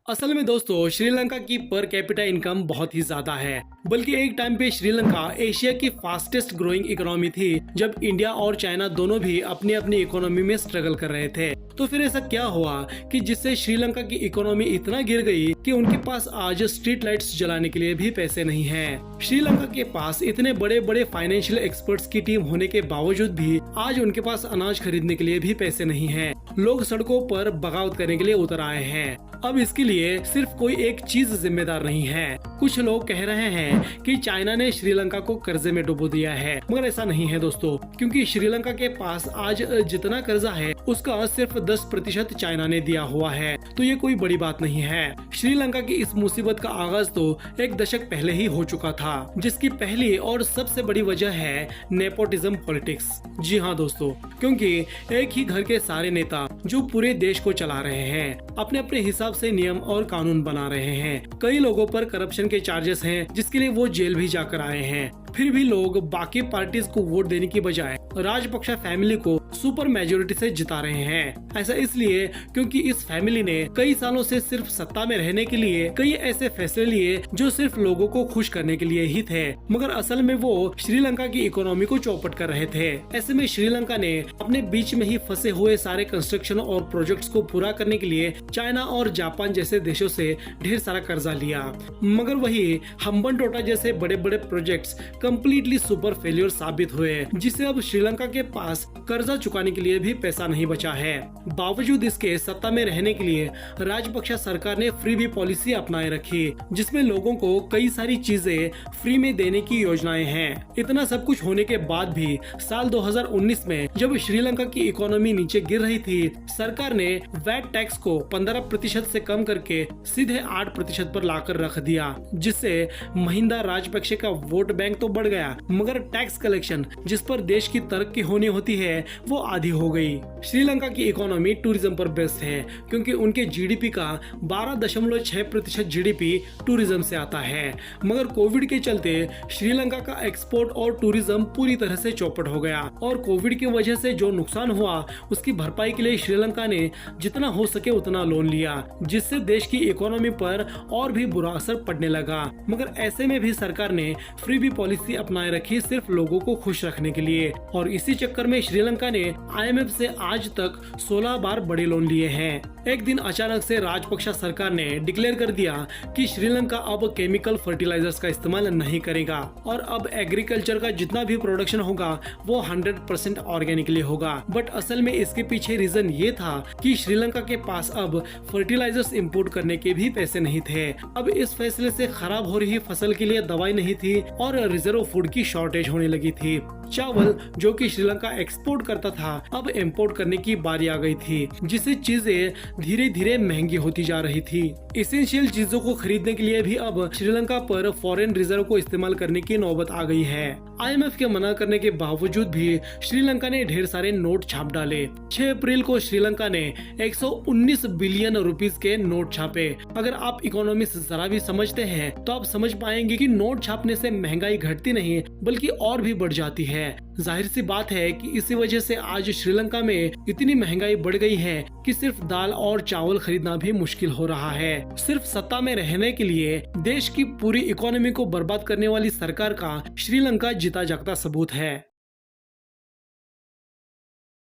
असल में दोस्तों श्रीलंका की पर कैपिटा इनकम बहुत ही ज्यादा है। बल्कि एक टाइम पे श्रीलंका एशिया की फास्टेस्ट ग्रोइंग इकोनॉमी थी, जब इंडिया और चाइना दोनों भी अपनी अपनी इकोनॉमी में स्ट्रगल कर रहे थे। तो फिर ऐसा क्या हुआ कि जिससे श्रीलंका की इकोनॉमी इतना गिर गई कि उनके पास आज स्ट्रीट लाइट्स जलाने के लिए भी पैसे नहीं हैं। श्रीलंका के पास इतने बड़े बड़े फाइनेंशियल एक्सपर्ट्स की टीम होने के बावजूद भी आज उनके पास अनाज खरीदने के लिए भी पैसे नहीं हैं। लोग सड़कों पर बगावत करने के लिए उतर आए हैं। अब इसके लिए सिर्फ कोई एक चीज जिम्मेदार नहीं है। कुछ लोग कह रहे हैं कि चाइना ने श्रीलंका को कर्जे में डुबो दिया है, मगर ऐसा नहीं है दोस्तों, क्योंकि श्रीलंका के पास आज जितना कर्जा है उसका सिर्फ 10% चाइना ने दिया हुआ है। तो ये कोई बड़ी बात नहीं है। श्रीलंका की इस मुसीबत का आगाज तो एक दशक पहले ही हो चुका था, जिसकी पहली और सबसे बड़ी वजह है नेपोटिज्म पॉलिटिक्स। जी हाँ दोस्तों, क्योंकि एक ही घर के सारे नेता जो पूरे देश को चला रहे हैं, अपने अपने हिसाब से नियम और कानून बना रहे हैं। कई लोगों पर करप्शन के चार्जेस हैं, जिसके लिए वो जेल भी जाकर आए हैं। फिर भी लोग बाकी पार्टीज को वोट देने की बजाय राजपक्षा फैमिली को सुपर मेजोरिटी से जिता रहे हैं। ऐसा इसलिए क्योंकि इस फैमिली ने कई सालों से सिर्फ सत्ता में रहने के लिए कई ऐसे फैसले लिए जो सिर्फ लोगों को खुश करने के लिए ही थे, मगर असल में वो श्रीलंका की इकोनॉमी को चौपट कर रहे थे। ऐसे में श्रीलंका ने अपने बीच में ही फंसे हुए सारे कंस्ट्रक्शन और प्रोजेक्ट्स को पूरा करने के लिए चाइना और जापान जैसे देशों से ढेर सारा कर्जा लिया, मगर वही हम्बनटोटा जैसे बड़े बड़े प्रोजेक्ट्स कंप्लीटली सुपर फेलियर साबित हुए, जिससे अब श्रीलंका के पास कर्जा चुकाने के लिए भी पैसा नहीं बचा है। बावजूद इसके सत्ता में रहने के लिए राजपक्षा सरकार ने फ्री बी पॉलिसी अपनाए रखी, जिसमें लोगों को कई सारी चीजें फ्री में देने की योजनाएं हैं। इतना सब कुछ होने के बाद भी साल 2019 में जब श्रीलंका की इकोनॉमी नीचे गिर रही थी, सरकार ने वैट टैक्स को 15% से कम करके सीधे 8% पर लाकर रख दिया, जिससे महिंदा राजपक्षे का वोट बैंक तो बढ़ गया, मगर टैक्स कलेक्शन जिस पर देश की तरक्की होनी होती है वो आधी हो गई। श्रीलंका की इकोनॉमी टूरिज्म पर बेस्ड है, क्योंकि उनके जीडीपी का 12.6% जीडीपी टूरिज्म से आता है। मगर कोविड के चलते श्रीलंका का एक्सपोर्ट और टूरिज्म पूरी तरह से चौपट हो गया, और कोविड की वजह से जो नुकसान हुआ उसकी भरपाई के लिए श्रीलंका ने जितना हो सके उतना लोन लिया, जिससे देश की इकोनॉमी पर और भी बुरा असर पड़ने लगा। मगर ऐसे में भी सरकार ने फ्री बी पॉलिसी अपनाए रखी, सिर्फ लोगों को खुश रखने के लिए, और इसी चक्कर में श्रीलंका ने IMF से आज तक 16 बार बड़े लोन लिए हैं। एक दिन अचानक से राजपक्षा सरकार ने डिक्लेयर कर दिया कि श्रीलंका अब केमिकल फर्टिलाइजर्स का इस्तेमाल नहीं करेगा, और अब एग्रीकल्चर का जितना भी प्रोडक्शन होगा वो 100% ऑर्गेनिकली होगा। बट असल में इसके पीछे रीजन ये था कि श्रीलंका के पास अब फर्टिलाइजर्स इंपोर्ट करने के भी पैसे नहीं थे। अब इस फैसले से खराब हो रही फसल के लिए दवाई नहीं थी, और रिजर्व फूड की शॉर्टेज होने लगी थी। चावल जो कि श्रीलंका एक्सपोर्ट करता था, अब इंपोर्ट करने की बारी आ गई थी, जिससे चीजें धीरे धीरे महंगी होती जा रही थी। एसेंशियल चीजों को खरीदने के लिए भी अब श्रीलंका पर फॉरेन रिजर्व को इस्तेमाल करने की नौबत आ गई है। IMF के मना करने के बावजूद भी श्रीलंका ने ढेर सारे नोट छाप डाले। 6 अप्रैल को श्रीलंका ने 119 बिलियन रुपीस के नोट छापे। अगर आप इकोनॉमी से जरा भी समझते हैं तो आप समझ पाएंगे कि नोट छापने से महंगाई घटती नहीं बल्कि और भी बढ़ जाती है। जाहिर सी बात है कि इसी वजह से आज श्रीलंका में इतनी महंगाई बढ़ गई है कि सिर्फ दाल और चावल खरीदना भी मुश्किल हो रहा है। सिर्फ सत्ता में रहने के लिए देश की पूरी इकोनॉमी को बर्बाद करने वाली सरकार का श्रीलंका जीता जागता सबूत है।